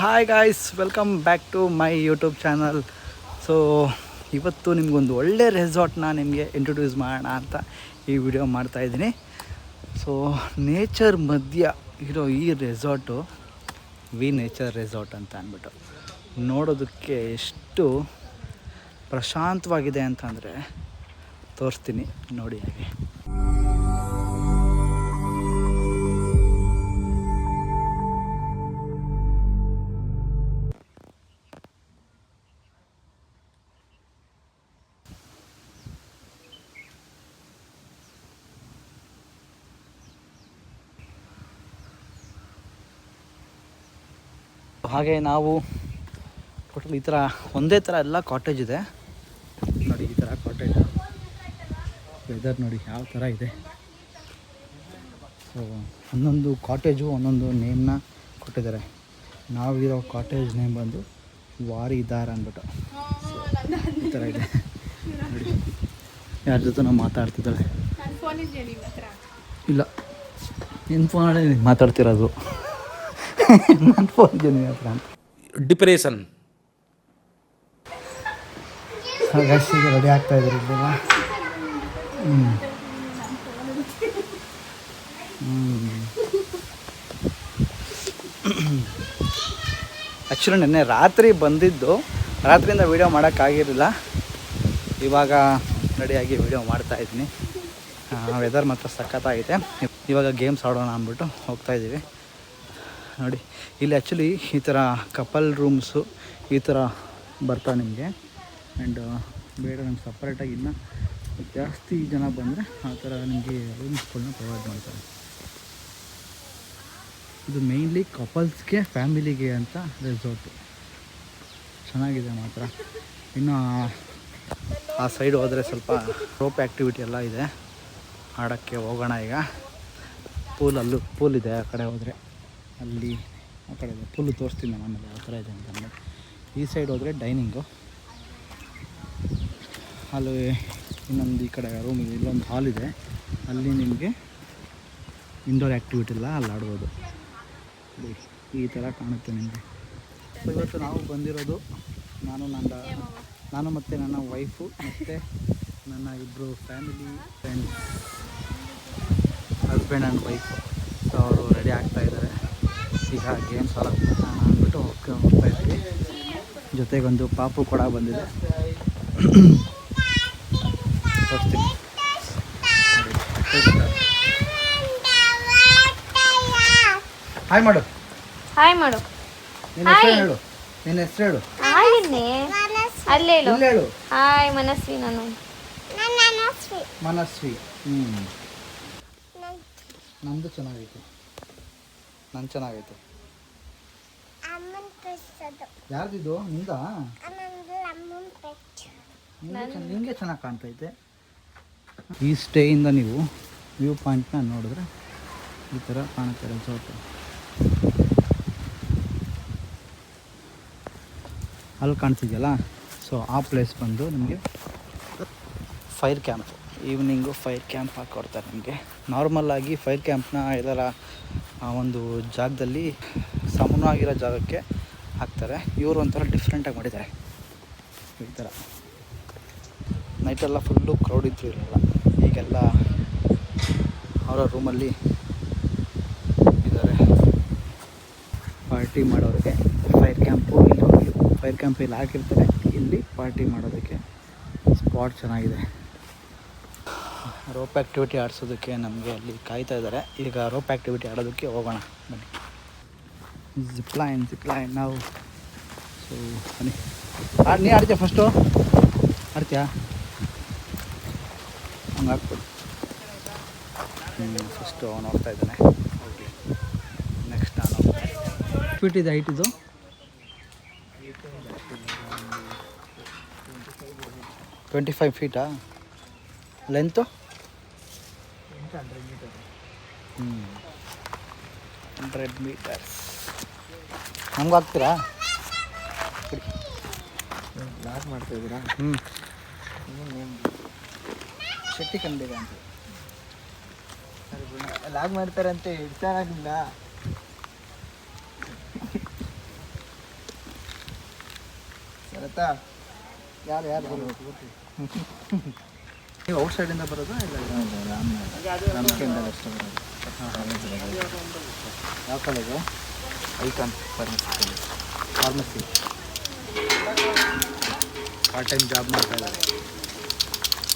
Hi guys, welcome back to my YouTube channel. So ಇವತ್ತು ನಿಮಗೊಂದು ಒಳ್ಳೆ ರೆಸಾರ್ಟ್ನ ನಿಮಗೆ ಇಂಟ್ರೊಡ್ಯೂಸ್ ಮಾಡೋಣ ಅಂತ ಈ ವಿಡಿಯೋ ಮಾಡ್ತಾಯಿದ್ದೀನಿ. ಸೊ ನೇಚರ್ ಮಧ್ಯ ಇರೋ ಈ ರೆಸಾರ್ಟು ವಿ ನೇಚರ್ ರೆಸಾರ್ಟ್ ಅಂತ ಅಂದ್ಬಿಟ್ಟು ನೋಡೋದಕ್ಕೆ ಎಷ್ಟು ಪ್ರಶಾಂತವಾಗಿದೆ ಅಂತಂದರೆ ತೋರಿಸ್ತೀನಿ ನೋಡಿ. ಹಾಗೆ ನಾವು ಟೋಟಲ್ ಈ ಥರ ಒಂದೇ ಥರ ಎಲ್ಲ ಕಾಟೇಜ್ ಇದೆ ನೋಡಿ. ಈ ಥರ ಕಾಟೇಜ್ ವೆದರ್ ನೋಡಿ ಯಾವ ಥರ ಇದೆ. ಸೊ ಒಂದೊಂದು ಕಾಟೇಜು ಒಂದೊಂದು ನೇಮ್ನ ಕೊಟ್ಟಿದ್ದಾರೆ. ನಾವಿರೋ ಕಾಟೇಜ್ ನೇಮ್ ಬಂದು ವಾರಿದಾರ್ ಅಂದ್ಬಿಟ್ಟು. ಸೊ ಈ ಥರ ಇದೆ ನೋಡಿ. ಯಾರ ಜೊತೆ ನಾವು ಮಾತಾಡ್ತಿದ್ದಾಳೆ? ಇಲ್ಲ, ನಿನ್ನ ಫೋನಲ್ಲಿ ಮಾತಾಡ್ತಿರೋದು. ನನ್ನ ಫೋನ್ ಜನ ಹತ್ರ ಅಂತ ಡಿಪ್ರೆಷನ್. ಈಗ ರೆಡಿ ಆಗ್ತಾ ಇದ್ದಾರೆ ಇಲ್ಲೆಲ್ಲ. ಆ್ಯಕ್ಚುಲಿ ನೆನ್ನೆ ರಾತ್ರಿ ಬಂದಿದ್ದು, ರಾತ್ರಿಯಿಂದ ವೀಡಿಯೋ ಮಾಡೋಕ್ಕಾಗಿರಲಿಲ್ಲ. ಇವಾಗ ರೆಡಿಯಾಗಿ ವೀಡಿಯೋ ಮಾಡ್ತಾಯಿದ್ದೀನಿ. ವೆದರ್ ಮಾತ್ರ ಸಖತ್ತಾಗಿದೆ. ಇವಾಗ ಗೇಮ್ಸ್ ಆಡೋಣ ಅಂದ್ಬಿಟ್ಟು ಹೋಗ್ತಾಯಿದ್ದೀವಿ ನೋಡಿ. ಇಲ್ಲಿ ಆ್ಯಕ್ಚುಲಿ ಈ ಥರ ಕಪಲ್ ರೂಮ್ಸು ಈ ಥರ ಬರ್ತಾವೆ ನಿಮಗೆ. ಆ್ಯಂಡ್ ಬೇಡ ನಮ್ಗೆ ಸಪ್ರೇಟಾಗಿ ಇನ್ನೂ ಜಾಸ್ತಿ ಜನ ಬಂದರೆ ಆ ಥರ ನಿಮಗೆ ರೂಮ್ಸ್ಗಳನ್ನ ಪ್ರೊವೈಡ್ ಮಾಡ್ತಾರೆ. ಇದು ಮೇಯ್ನ್ಲಿ ಕಪಲ್ಸ್ಗೆ, ಫ್ಯಾಮಿಲಿಗೆ ಅಂತ ರೆಸಾರ್ಟು. ಚೆನ್ನಾಗಿದೆ ಮಾತ್ರ. ಇನ್ನು ಆ ಸೈಡ್ ಹೋದರೆ ಸ್ವಲ್ಪ ರೋಪ್ ಆ್ಯಕ್ಟಿವಿಟಿ ಎಲ್ಲ ಇದೆ, ಆಡೋಕ್ಕೆ ಹೋಗೋಣ ಈಗ. ಅಲ್ಲೂ ಪೂಲ್ ಇದೆ. ಆ ಕಡೆ ಹೋದರೆ ಅಲ್ಲಿ ಆ ಕಡೆ ಇದೆ ಫುಲ್ಲು ತೋರಿಸ್ತೀನಿ ನಾನು ಆಮೇಲೆ ಯಾವ ಥರ ಇದೆ ಅಂತಂದರೆ. ಈ ಸೈಡ್ ಹೋದರೆ ಡೈನಿಂಗು, ಅಲ್ಲಿ ಇನ್ನೊಂದು ಈ ಕಡೆ ರೂಮ್ ಇದೆ. ಇಲ್ಲೊಂದು ಹಾಲ್ ಇದೆ, ಅಲ್ಲಿ ನಿಮಗೆ ಇಂಡೋರ್ ಆ್ಯಕ್ಟಿವಿಟಿ ಎಲ್ಲ ಅಲ್ಲಿ ಆಡ್ಬೋದು. ಈ ಥರ ಕಾಣುತ್ತೆ ನಿಮಗೆ. ಸೊ ಇವತ್ತು ನಾವು ಬಂದಿರೋದು ನಾನು ಮತ್ತು ನನ್ನ ವೈಫು ಮತ್ತು ನನ್ನ ಇಬ್ಬರು family friends, husband and wife. So ಅವರು ರೆಡಿ ಆಗ್ತಾಯಿದ್ದಾರೆ. ಈಗ ಗೇಮ್ಸ್ ಎಲ್ಲ ಅಂದ್ಬಿಟ್ಟು ಹೋಗ್ತಾಯಿದ್ವಿ. ಜೊತೆಗೊಂದು ಪಾಪು ಕೂಡ ಬಂದಿದೆ. ತೋರಿಸ್ತೀನಿ. ಹಾಯ್ ಮಾಡು. ಹಾಯ್ ಮಾಡು. ನಿನ್ನ ಹೆಸರು ಹೇಳು. ನಿನ್ನ ಹೆಸರು ಹೇಳು. ಅಲ್ಲೇ ಹೇಳು. ಹಾಯ್ ಮನಸ್ವಿ. ನಾನು ಮನಸ್ವಿ. ನಂದು ಚೆನ್ನಾಗೈತೆ. ನಂದು ಚೆನ್ನಾಗೈತೆ. ಯಾರ್ದಿದು? ನಿಂದ? ನಿಮಗೆ ಚೆನ್ನಾಗಿ ಕಾಣ್ತೈತೆ. ಈ ಸ್ಟೇಯಿಂದ ನೀವು ವ್ಯೂ ಪಾಯಿಂಟ್ನ ನೋಡಿದ್ರೆ ಈ ಥರ ಕಾಣುತ್ತೆ ರೆಸಾರ್ಟು. ಅಲ್ಲಿ ಕಾಣ್ತಿದೆಯಲ್ಲ, ಸೊ ಆ ಪ್ಲೇಸ್ ಬಂದು ನಿಮಗೆ fire camp. Evening fire camp ಹಾಕ್ಕೊಡ್ತಾರೆ ನಿಮಗೆ. ನಾರ್ಮಲ್ಲಾಗಿ ಫೈರ್ ಕ್ಯಾಂಪ್ನ ಎಲ್ಲರ ಒಂದು ಜಾಗದಲ್ಲಿ ಸಮನಾಗಿರೋ ಜಾಗಕ್ಕೆ ಹಾಕ್ತಾರೆ. ಇವರು ಒಂಥರ ಡಿಫ್ರೆಂಟಾಗಿ ಮಾಡಿದ್ದಾರೆ. ಈ ಥರ ನೈಟೆಲ್ಲ ಫುಲ್ಲು ಕ್ರೌಡ್ ಇದ್ದರೂ ಇರಲ್ಲ. ಈಗೆಲ್ಲ ಅವರ ರೂಮಲ್ಲಿ ಇದ್ದಾರೆ ಪಾರ್ಟಿ ಮಾಡೋರಿಗೆ. ಫೈರ್ ಕ್ಯಾಂಪು ಇಲ್ಲಿ ಹಾಕಿರ್ತಾರೆ. ಇಲ್ಲಿ ಪಾರ್ಟಿ ಮಾಡೋದಕ್ಕೆ ಸ್ಪಾಟ್ ಚೆನ್ನಾಗಿದೆ. ರೋಪ್ ಆ್ಯಕ್ಟಿವಿಟಿ ಆಡಿಸೋದಕ್ಕೆ ನಮಗೆ ಅಲ್ಲಿ ಕಾಯ್ತಾ ಇದ್ದಾರೆ. ಈಗ ರೋಪ್ ಆ್ಯಕ್ಟಿವಿಟಿ ಆಡೋದಕ್ಕೆ ಹೋಗೋಣ ಬನ್ನಿ. ಜಿಪ್ಲೈನ್ ನಾವು. ಸೊ ಬನ್ನಿ. ನೀ ಆಡ್ತೀಯ ಫಸ್ಟು? ಆಡ್ತೀಯಾ? ಹಂಗೆ ಹಾಕ್ಬಿಡು. ಫಸ್ಟು ಅವನು ಹೋಗ್ತಾ ಇದ್ದಾನೆ. ಹೋಗಲಿ, ನೆಕ್ಸ್ಟ್ ನಾನು ಹೋಗ್ತೀನಿ. ಫೀಟ್ ಇದೆ ಹೈಟ್ ಇದು? 25 ಫೀಟಾ ಲೆಂತು? 100 ಮೀಟರ್ಸ್. ನಮ್ಗೆ ಹಾಕ್ತೀರಾ? ಲಾಕ್ ಮಾಡ್ತಾಯಿದ್ದೀರಾ? ಶೆಟ್ಟಿ ಕಂಡಿದೆ ಅಂತ ಲಾಗ್ ಮಾಡ್ತಾರಂತೆ. ಇಡ್ತಾನಿಲ್ಲ. ಆಯ್ತಾ ಯಾರು ನೀವು ಔಟ್ ಸೈಡಿಂದ ಬರೋದಾ ಇಲ್ಲ ನಮ್ಗಿಂತ ಅಷ್ಟೇ ಬರೋದು. ಯಾವ college? Icon pharmacy. Pharmacy part time job ಮಾಡ್ತಾ ಇದ್ದಾರೆ.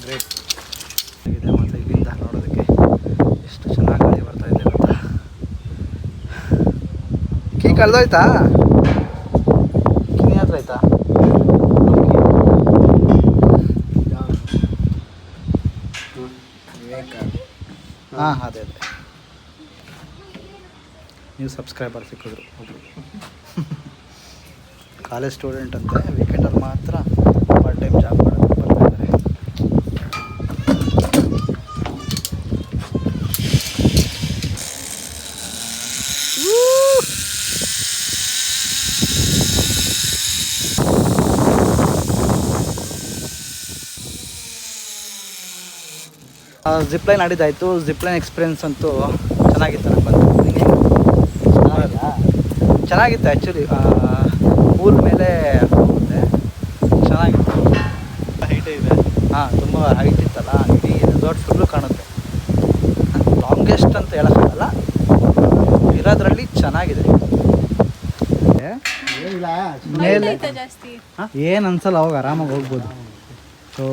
ಗ್ರೇಟ್ ಇದೆ. ಮತ್ತು ಇಲ್ಲಿಂದ ನೋಡೋದಕ್ಕೆ ಎಷ್ಟು ಚೆನ್ನಾಗಿ ಗಾಳಿ ಬರ್ತಾ ಇದೆ ಗೊತ್ತಾ. ಕೀ ಕಳೆದೋಯ್ತಾ? ಕಿನಿ ಹತ್ರ ಆಯ್ತಾ? ಹಾಂ ಅದೇ ನೀವು ಸಬ್ಸ್ಕ್ರೈಬರ್ ಸಿಕ್ಕಿದ್ರು ಒಬ್ರು. ಕಾಲೇಜ್ ಸ್ಟೂಡೆಂಟ್ ಅಂತೆ, ವೀಕೆಂಡಲ್ಲಿ ಮಾತ್ರ ಪಾರ್ಟ್ ಟೈಮ್ ಜಾಬ್ ಮಾಡೋಕ್ಕೆ ಬರ್ತಾ ಇದ್ದಾರೆ. ಜಿಪ್ಲೈನ್ ಆಡಿದ್ದಾಯಿತು. ಜಿಪ್ಲೈನ್ ಎಕ್ಸ್ಪೀರಿಯನ್ಸ್ ಅಂತೂ ಚೆನ್ನಾಗಿತ್ತು. ನಾನು ಬಂದು ಚೆನ್ನಾಗಿತ್ತು ಆ್ಯಕ್ಚುಲಿ. ಪೂಲ್ ಮೇಲೆ ಹೋಗುತ್ತೆ, ಚೆನ್ನಾಗಿತ್ತು. ಹೈಟೇ ಇದೆ. ಹಾಂ, ತುಂಬ ಹೈಟ್ ಇತ್ತಲ್ಲ, ಇಡೀ ರೆಸಾರ್ಟ್ ಫುಲ್ಲು ಕಾಣುತ್ತೆ. ಲಾಂಗೆಸ್ಟ್ ಅಂತ ಹೇಳೋಕ್ಕಾಗಲ್ಲ, ಇರೋದ್ರಲ್ಲಿ ಚೆನ್ನಾಗಿದೆ. ಮೇಲೆ ಏನು ಅನ್ಸಲ್ಲ, ಅವಾಗ ಆರಾಮಾಗಿ ಹೋಗ್ಬೋದು. ಸೊ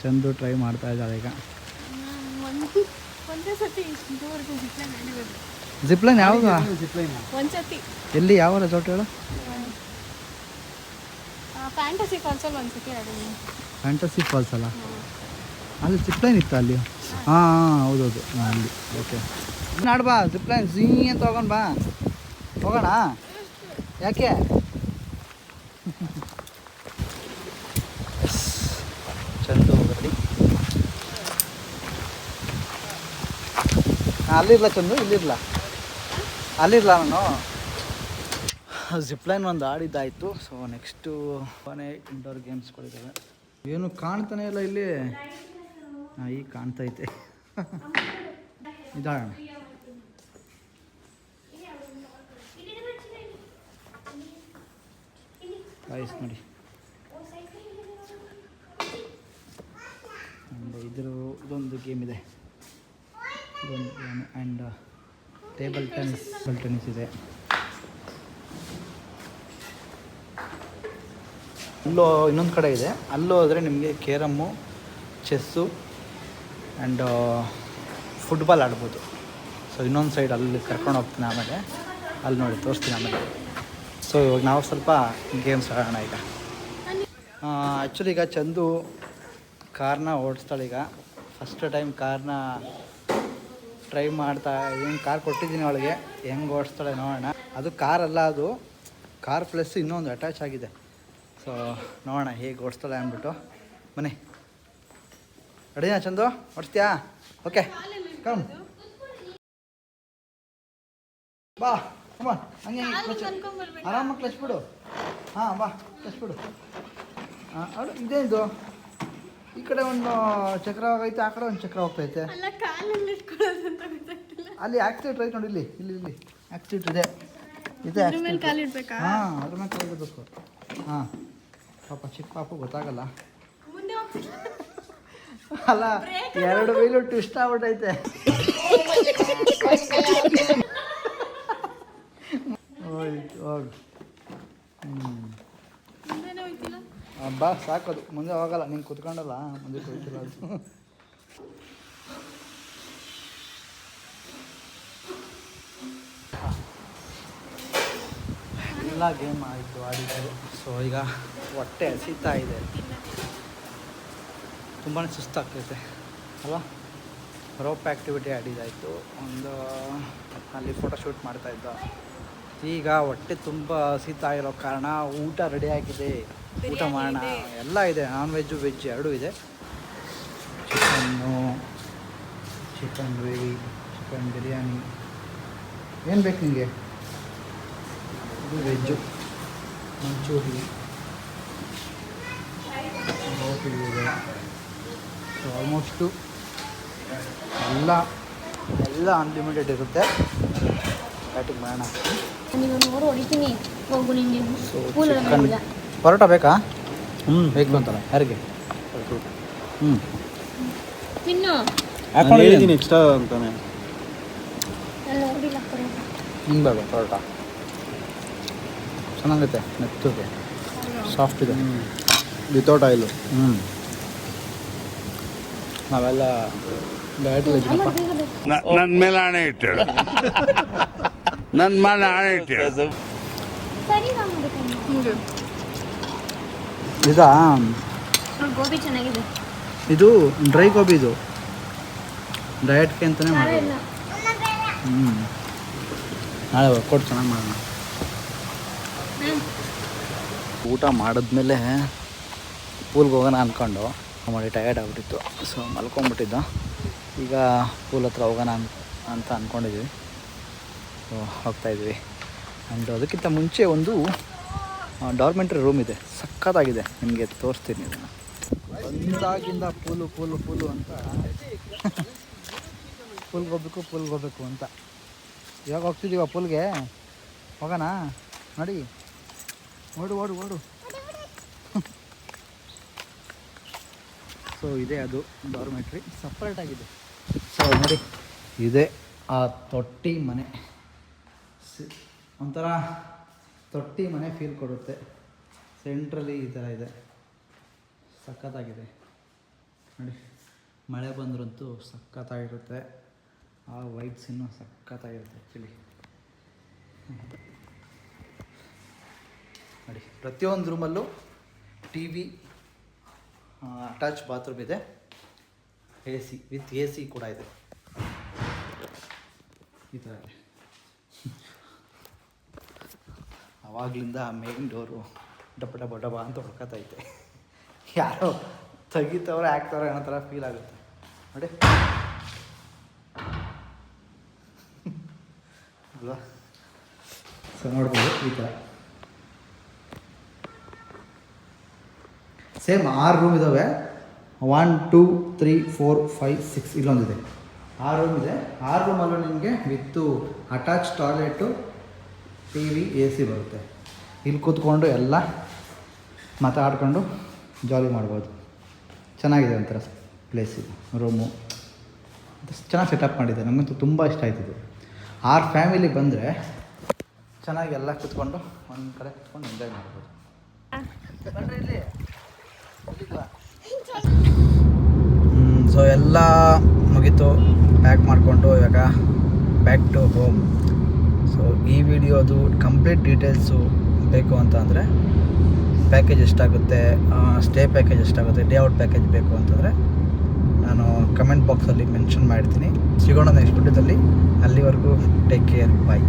ಚಂದು ಟ್ರೈ ಮಾಡ್ತಾ ಇದ್ದಾಳೆ ಈಗ. ಜಿಪ್ಲೈನ್ ಯಾವಾಗ? ಎಲ್ಲಿ, ಯಾವ ರೆಸಾರ್ಟ್ ಹೇಳು? ಫ್ಯಾಂಟಸಿ ಫಾಲ್ಸ್ ಅಲ್ಲ, ಅಲ್ಲಿ ಜಿಪ್ಲೈನ್ ಇತ್ತು ಅಲ್ಲಿ. ಹಾಂ ಹೌದೌದು, ಅಲ್ಲಿ. ಓಕೆ, ನಾಡ್ಬಾ ಜಿಪ್ಲೈನ್ ಝೀ ಅಂತ ಹೋಗೋಣ, ಬಾ ಹೋಗೋಣ. ಯಾಕೆ? ಚಂದು ಹೋಗಲಿ. ಅಲ್ಲಿರಲ್ಲ ಚಂದು, ಇಲ್ಲಿರಲ್ಲ, ಅಲ್ಲಿರಲ್ಲ. ನಾನು ಜಿಪ್ಲೈನ್ ಒಂದು ಆಡಿದ್ದಾಯಿತು. ಸೊ ನೆಕ್ಸ್ಟು ಕೊನೆ ಇಂಡೋರ್ ಗೇಮ್ಸ್ಗಳಿದ್ದಾವೆ. ಏನು ಕಾಣ್ತಾನೆ ಇಲ್ಲ ಇಲ್ಲಿ. ಹಾಂ, ಈಗ ಕಾಣ್ತೈತೆ. ಇದಾಗೋಣ. ವಾಯ್ಸ್ ನೋಡಿ. ಇದೊಂದು ಗೇಮ್ ಇದೆ, ಇದೊಂದು ಗೇಮ್. ಆ್ಯಂಡ್ ಟೇಬಲ್ ಟೆನ್ನಿಸ್ ಇದೆ. ಅಲ್ಲೋ ಇನ್ನೊಂದು ಕಡೆ ಇದೆ, ಅಲ್ಲೋ ಹೋದರೆ ನಿಮಗೆ ಕೇರಮ್ಮು, ಚೆಸ್ಸು ಆ್ಯಂಡ್ ಫುಟ್ಬಾಲ್ ಆಡ್ಬೋದು. ಸೊ ಇನ್ನೊಂದು ಸೈಡ್ ಅಲ್ಲಿ ಕರ್ಕೊಂಡು ಹೋಗ್ತೀನಿ, ಆಮೇಲೆ ಅಲ್ಲಿ ನೋಡಿ ತೋರಿಸ್ತೀನಿ ಆಮೇಲೆ. ಸೊ ಇವಾಗ ನಾವು ಸ್ವಲ್ಪ ಗೇಮ್ಸ್ ಆಡೋಣ ಈಗ. ಆ್ಯಕ್ಚುಲಿ ಈಗ ಚಂದು ಕಾರ್ನ ಓಡಿಸ್ತಾಳೆ ಈಗ. ಫಸ್ಟ್ ಟೈಮ್ ಕಾರ್ನ ಟ್ರೈ ಮಾಡ್ತಾ, ಏನು ಕಾರ್ ಕೊಟ್ಟಿದ್ದೀನಿ ಅವಳಿಗೆ, ಹೆಂಗೆ ಓಡಿಸ್ತಾಳೆ ನೋಡೋಣ. ಅದು ಕಾರಲ್ಲ, ಅದು ಕಾರ್ ಪ್ಲಸ್ ಇನ್ನೊಂದು ಅಟ್ಯಾಚ್ ಆಗಿದೆ. ಸೊ ನೋಡೋಣ ಹೇಗೆ ಓಡಿಸ್ತಾಳೆ ಅಂದ್ಬಿಟ್ಟು. ಬನ್ನಿ, ರೆಡಿನಾ ಚಂದು? ಓಡಿಸ್ತೀಯಾ? ಓಕೆ, ಕಮ್ ಬಾ. ಕಮ ಹಂಗೆ ಆರಾಮಾಗಿ ಕ್ಲಚ್ ಬಿಡು. ಹಾಂ ಬಾ, ಕ್ಲಚ್ ಬಿಡು. ಹಾಂ, ಅದು ಇದೇನು, ಈ ಕಡೆ ಒಂದು ಚಕ್ರ ಹೋಗೈತೆ, ಆ ಕಡೆ ಒಂದು ಚಕ್ರ ಹೋಗ್ತೈತೆ. ಅಲ್ಲಿ ಆಕ್ಸಿಡೆಂಟ್ ಐತೆ ನೋಡಿ, ಇಲ್ಲಿ ಇಲ್ಲಿ ಇಲ್ಲಿ ಆಕ್ಸಿಡೆಂಟ್ ಇದೆ. ಇದೆ ಆಕ್ಸಿಡೆಂಟ್. ಹಾಂ, ಅದ್ರ ಮೇಲೆ ಕಾಲು ಇಡಬೇಕು. ಹಾಂ, ಪಾಪ ಚಿಕ್ಕ ಪಾಪು ಗೊತ್ತಾಗಲ್ಲ ಅಲ್ಲ, ಎರಡು ವೀಲು ಟ್ವಿಸ್ಟ್ ಆಗ್ಬಿಟ್ಟೈತೆ. ಹೋಗಿ ಬಾ, ಸಾಕೋದು ಮುಂದೆ ಹೋಗಲ್ಲ. ನೀನು ಕುತ್ಕೊಂಡಲ್ಲ, ಮುಂದೆ ಹೋಗ್ತಿಲ್ಲ ಅದು. ಎಲ್ಲ ಗೇಮ್ ಆಯಿತು, ಆಡಿದ್ದು. ಸೊ ಈಗ ಹೊಟ್ಟೆ ಹಸಿತಾ ಇದೆ, ತುಂಬಾ ಸುಸ್ತಾಗ್ತೈತೆ ಅಲ್ವಾ. ರೋಪ್ ಆ್ಯಕ್ಟಿವಿಟಿ ಆಡಿದ್ದಾಯಿತು, ಒಂದು ಅಲ್ಲಿ ಫೋಟೋಶೂಟ್ ಮಾಡ್ತಾಯಿದ್ದ. ಈಗ ಹೊಟ್ಟೆ ತುಂಬ ಹಸಿತಾ ಇರೋ ಕಾರಣ ಊಟ ರೆಡಿ ಆಗಿದೆ, ಊಟ ಮಾಡೋಣ. ಎಲ್ಲ ಇದೆ, ನಾನ್ ವೆಜ್ಜು ವೆಜ್ ಎರಡೂ ಇದೆ. Chicken gravy, chicken biryani. ಏನು ಬೇಕು ನಿಮಗೆ? ಇದು ವೆಜ್ಜು, ಮಂಚೂರಿ, ರೋಟಿ ಇದೆ. ಸೊ ಆಲ್ಮೋಸ್ಟು ಎಲ್ಲ ಅನ್ಲಿಮಿಟೆಡ್ ಇರುತ್ತೆ. ಬ್ಯಾಟಿಂಗ್ ಮಾಡೋಣ. ಹೊಡಿತೀನಿ. ಸೊ ಚಿಕನ್ ಪರೋಟ ಬೇಕಾ? ಬೇಕು ಅಂತಾನೆ ಯಾರಿಗೆ? ಹ್ಞೂ ತಿನ್ನು. ನಾನು ಹೇಳಿದ್ದೀನಿ ಎಕ್ಸ್ಟ್ರಾ ಅಂತಾನೆ. ಹಿಂಗೆ ಬೇಡ ಪರೋಟ ಚೆನ್ನಾಗೈತೆ, ಮೆತ್ತಗೆ ಸಾಫ್ಟ್ ಇದೆ. Without oil. ನಾವೆಲ್ಲ ಡಯಟಲ್ಲಿ ಇದ್ದೀನಪ್ಪ. ನನ್ನ ಮೇಲೆ ಹಣೆ ಇಟ್ಟಳು, ನನ್ನ ಮೇಲೆ ಹಣೆ ಇಟ್ಟಳು. ಸರಿ ಮಾಡ್ಬೇಕು. ಇದಾ ಗೋಬಿ ಚೆನ್ನಾಗಿದೆ. ಇದು ಡ್ರೈ ಗೋಬಿ, ಇದು ಡಯಟ್ಗೆ ಅಂತಲೇ ಮಾಡೋದು. ನಾಳೆ ವರ್ಕೌಟ್ ಚೆನ್ನಾಗಿ ಮಾಡೋಣ. ಊಟ ಮಾಡಿದ್ಮೇಲೆ ಪೂಲ್ಗೆ ಹೋಗೋಣ ಅಂದ್ಕೊಂಡು ಮಾಡಿ ಟಯರ್ಡ್ ಆಗಿಬಿಟ್ಟಿತ್ತು. ಸೊ ಮಲ್ಕೊಂಡ್ಬಿಟ್ಟಿದ್ದ. ಈಗ ಪೂಲ್ ಹತ್ರ ಹೋಗೋಣ ಅಂತ ಅಂದ್ಕೊಂಡಿದ್ವಿ. ಸೊ ಹೋಗ್ತಾಯಿದ್ವಿ. ಆ್ಯಂಡ್ ಅದಕ್ಕಿಂತ ಮುಂಚೆ ಒಂದು ಡಾರ್ಮೆಂಟ್ರಿ ರೂಮ್ ಇದೆ, ಸಕ್ಕತ್ತಾಗಿದೆ. ನಿಮಗೆ ತೋರಿಸ್ತೀನಿ ಇದನ್ನು. ಬಂದಾಗಿಂದ ಪೂಲು ಅಂತ ಪೂಲ್ಗೆ ಹೋಗ್ಬೇಕು ಅಂತ. ಇವಾಗ ಹೋಗ್ತಿದ್ದೀವ ಪೂಲ್ಗೆ, ಹೋಗೋಣ ನೋಡಿ. ಓಡು. ಸೊ ಇದೆ ಅದು ಡಾರ್ಮೆಟ್ರಿ, ಸಪ್ರೇಟಾಗಿದೆ. ಸೊ ನೋಡಿ, ಇದೆ ಆ ತೊಟ್ಟಿ ಮನೆ. ಒಂಥರ ತೊಟ್ಟಿ ಮನೆ ಫೀಲ್ ಕೊಡುತ್ತೆ. ಸೆಂಟ್ರಲ್ಲಿ ಈ ಥರ ಇದೆ, ಸಖತ್ತಾಗಿದೆ ನೋಡಿ. ಮಳೆ ಬಂದ್ರಂತೂ ಸಖತ್ತಾಗಿರುತ್ತೆ. ಆ ವೈಟ್ಸ್ ಇನ್ನೂ ಸಖತ್ತಾಗಿರುತ್ತೆ ಆ್ಯಕ್ಚುಲಿ ನೋಡಿ. ಪ್ರತಿಯೊಂದು ರೂಮಲ್ಲೂ TV, ಅಟ್ಯಾಚ್ ಬಾತ್ರೂಮ್ ಇದೆ, AC ವಿತ್ AC ಕೂಡ ಇದೆ. ಈ ಥರ ಇದೆ. ಆವಾಗಲಿಂದ ಮೇನ್ ಡೋರು ಡಬ ಅಂತ ಹೊಡ್ಕೊತೈತೆ. ಯಾರೋ ತೆಗಿತವ್ರೆ ಹಾಕ್ತವ್ರೆ ಅನ್ನೋ ಥರ ಫೀಲ್ ಆಗುತ್ತೆ ನೋಡಿ. ಅಲ್ವಾ? ಸೊ ನೋಡ್ಬೋದು ಈ ಥರ ಸೇಮ್ 6 ರೂಮ್ ಇದ್ದಾವೆ. 1 2 3 4 5 6 ಇಲ್ಲೊಂದಿದೆ. 6 ರೂಮ್ ಇದೆ. 6 ರೂಮಲ್ಲೂ ನಿಮಗೆ ವಿತ್ತು ಅಟ್ಯಾಚ್ ಟಾಯ್ಲೆಟು, TV, AC ಬರುತ್ತೆ. ಇಲ್ಲಿ ಕೂತ್ಕೊಂಡು ಎಲ್ಲ ಮಾತಾಡ್ಕೊಂಡು ಜಾಲಿ ಮಾಡ್ಬೋದು. ಚೆನ್ನಾಗಿದೆ ಒಂಥರ ಪ್ಲೇಸ್ ಇದು, ರೂಮು ಚೆನ್ನಾಗಿ ಸೆಟಪ್ ಮಾಡಿದೆ. ನಮಗಂತೂ ತುಂಬ ಇಷ್ಟ ಆಯ್ತಿದ್ದು. 6 ಫ್ಯಾಮಿಲಿ ಬಂದರೆ ಚೆನ್ನಾಗಿ ಎಲ್ಲ ಕೂತ್ಕೊಂಡು ಒಂದು ಕಡೆ ಕೂತ್ಕೊಂಡು ಎಂಜಾಯ್ ಮಾಡ್ಬೋದು. ಇಲ್ಲಿ ಸೊ ಎಲ್ಲ ಮುಗೀತು, ಪ್ಯಾಕ್ ಮಾಡಿಕೊಂಡು ಇವಾಗ ಬ್ಯಾಕ್ ಟು ಹೋಮ್. ಸೊ ಈ ವಿಡಿಯೋದು ಕಂಪ್ಲೀಟ್ ಡೀಟೇಲ್ಸು ಬೇಕು ಅಂತ ಅಂದರೆ ಪ್ಯಾಕೇಜ್ ಎಷ್ಟಾಗುತ್ತೆ, ಸ್ಟೇ ಪ್ಯಾಕೇಜ್ ಎಷ್ಟಾಗುತ್ತೆ, ಡೇ ಔಟ್ ಪ್ಯಾಕೇಜ್ ಬೇಕು ಅಂತಂದರೆ ನಾನು ಕಮೆಂಟ್ ಬಾಕ್ಸಲ್ಲಿ ಮೆನ್ಷನ್ ಮಾಡ್ತೀನಿ. ಸಿಗೋಣ ನೆಕ್ಸ್ಟ್ ವಿಡಿಯೋದಲ್ಲಿ. ಅಲ್ಲಿವರೆಗೂ ಟೇಕ್ ಕೇರ್, ಬಾಯ್.